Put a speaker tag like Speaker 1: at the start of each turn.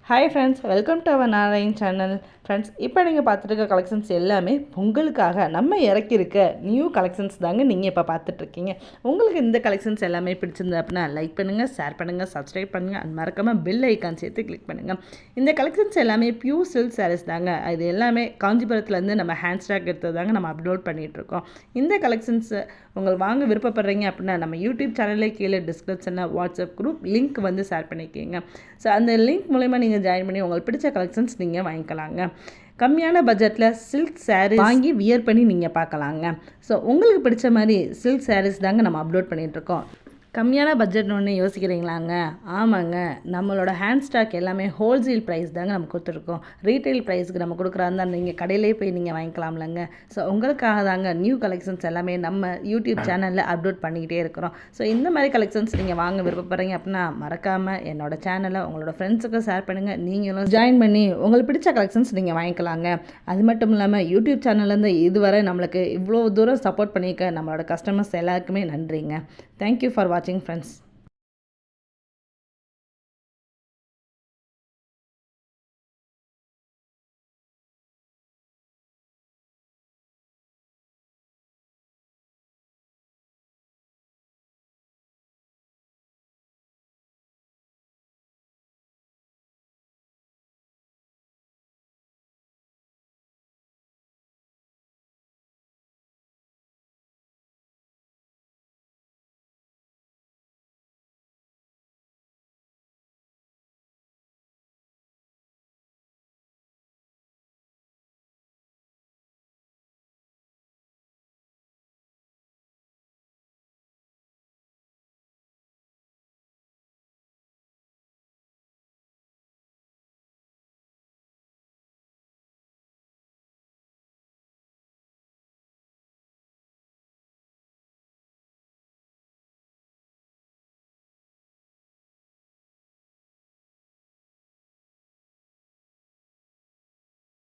Speaker 1: Hi friends, welcome to our Narayan channel. Friends, இப்போ நீங்கள் பார்த்துருக்க கலெக்ஷன்ஸ் எல்லாமே பொங்கலுக்காக நம்ம இறக்கியிருக்க நியூ கலெக்ஷன்ஸ் தாங்க நீங்கள் இப்போ பார்த்துட்ருக்கீங்க. உங்களுக்கு இந்த கலெக்ஷன்ஸ் எல்லாமே பிடிச்சிருந்தா அப்படின்னா லைக் பண்ணுங்கள், ஷேர் பண்ணுங்கள், சப்ஸ்கிரைப் பண்ணுங்கள், அது மறக்காமல் பெல் ஐக்கான் சேர்த்து கிளிக் பண்ணுங்கள். இந்த கலெக்ஷன்ஸ் எல்லாமே பியூர் சில்க் சாரீஸ் தாங்க. இது எல்லாமே காஞ்சிபுரத்துலேருந்து நம்ம ஹேண்ட் ஸ்டாக் எடுத்தது தாங்க நம்ம அப்லோட் பண்ணிகிட்ருக்கோம். இந்த கலெக்ஷன்ஸ் உங்களுக்கு வாங்க விருப்பப்படுறீங்க அப்படின்னா நம்ம யூடியூப் சேனலே கீழே டிஸ்கிரிப்ஷனில் வாட்ஸ்அப் குரூப் லிங்க் வந்து ஷேர் பண்ணிக்கோங்க. ஸோ அந்த லிங்க் மூலமா நீங்கள் ஜாயின் பண்ணி உங்களுக்கு பிடிச்ச கலெக்ஷன்ஸ் நீங்கள் வாங்கிக்கலாங்க. கம்மியான பட்ஜெட்டில் சில்க் சாரீ வாங்கி வியர் பண்ணி நீங்கள் பார்க்கலாங்க. ஸோ உங்களுக்கு பிடிச்ச மாதிரி சில்க் சாரீஸ் தாங்க நம்ம அப்லோட் பண்ணிகிட்ருக்கோம். கம்மியான பட்ஜெட்னு ஒன்று யோசிக்கிறீங்களாங்க? ஆமாங்க, நம்மளோட ஹேண்ட் ஸ்டாக் எல்லாமே ஹோல்சேல் ப்ரைஸ் தாங்க நம்ம கொடுத்துருக்கோம். ரீட்டைல் ப்ரைஸுக்கு நம்ம கொடுக்குறாருந்தா நீங்கள் கடையிலே போய் நீங்கள் வாங்கிக்கலாம்லங்க. ஸோ உங்களுக்காக தாங்க நியூ கலெக்ஷன்ஸ் எல்லாமே நம்ம யூடியூப் சேனலில் அப்லோட் பண்ணிக்கிட்டே இருக்கிறோம். ஸோ இந்த மாதிரி கலெக்ஷன்ஸ் நீங்கள் வாங்க விருப்பப்படுறீங்க அப்படின்னா மறக்காமல் என்னோட சேனலை உங்களோட ஃப்ரெண்ட்ஸுக்கு ஷேர் பண்ணுங்கள். நீங்களும் ஜாயின் பண்ணி உங்களுக்கு பிடிச்ச கலெக்ஷன்ஸ் நீங்கள் வாங்கிக்கலாங்க. அது மட்டும் இல்லாமல் யூடியூப் சேனல்லேருந்து இதுவரை நம்மளுக்கு இவ்வளோ தூரம் சப்போர்ட் பண்ணியிருக்க நம்மளோட கஸ்டமர்ஸ் எல்லாருக்குமே நன்றிங்க. தேங்க்யூ ஃபார் வாட்சிங் ஃப்ரெண்ட்ஸ்.